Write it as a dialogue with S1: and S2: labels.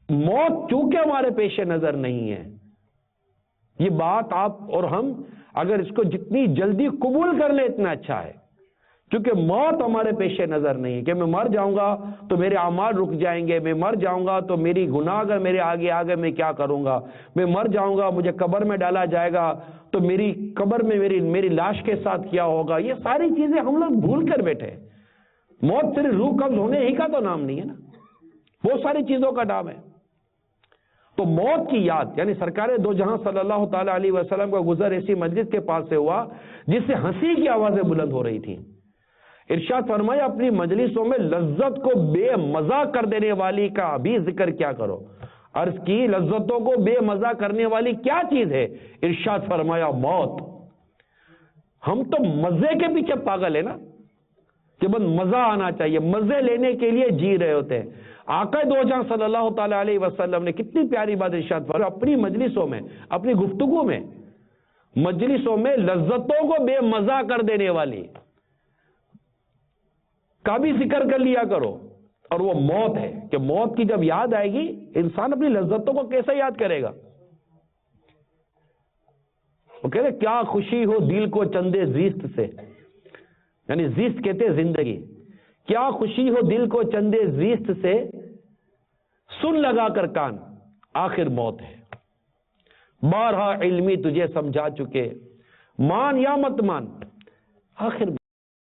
S1: موت چونکہ ہمارے پیش نظر نہیں ہے، یہ بات آپ اور ہم اگر اس کو جتنی جلدی قبول کر لیں اتنا اچھا ہے، کیونکہ موت ہمارے پیش نظر نہیں ہے کہ میں مر جاؤں گا تو میرے اعمال رک جائیں گے، میں مر جاؤں گا تو میری گناہ اگر میرے آگے میں کیا کروں گا، میں مر جاؤں گا مجھے قبر میں ڈالا جائے گا تو میری قبر میں میری لاش کے ساتھ کیا ہوگا، یہ ساری چیزیں ہم لوگ بھول کر بیٹھے ہیں۔ موت صرف روح قبض ہونے ہی کا تو نام نہیں ہے نا، بہت ساری چیزوں کا نام ہے۔ تو موت کی یاد، یعنی سرکار دو جہاں صلی اللہ تعالی علیہ وسلم کا گزر ایسی مسجد کے پاس سے ہوا جس سے ہنسی کی آوازیں بلند ہو رہی تھیں۔ ارشاد فرمایا اپنی مجلسوں میں لذت کو بے مزہ کر دینے والی کا بھی ذکر کیا کرو۔ عرض کی لذتوں کو بے مزہ کرنے والی کیا چیز ہے؟ ارشاد فرمایا موت۔ ہم تو مزے کے پیچھے پاگل ہیں نا، کہ بس مزہ آنا چاہیے، مزے لینے کے لیے جی رہے ہوتے ہیں۔ آقا دو جہاں صلی اللہ تعالی علیہ وسلم نے کتنی پیاری بات ارشاد فرمائی اپنی مجلسوں میں، اپنی گفتگو میں، مجلسوں میں لذتوں کو بے مزہ کر دینے والی کا بھی ذکر کر لیا کرو، اور وہ موت ہے کہ موت کی جب یاد آئے گی انسان اپنی لذتوں کو کیسے یاد کرے گا؟ وہ کہتے ہیں کیا خوشی ہو دل کو چندے زیست سے، یعنی زیست کہتے ہیں زندگی، کیا خوشی ہو دل کو چندے زیست سے، سن لگا کر کان آخر موت ہے۔ بارہا علمی تجھے سمجھا چکے، مان یا مت مان آخر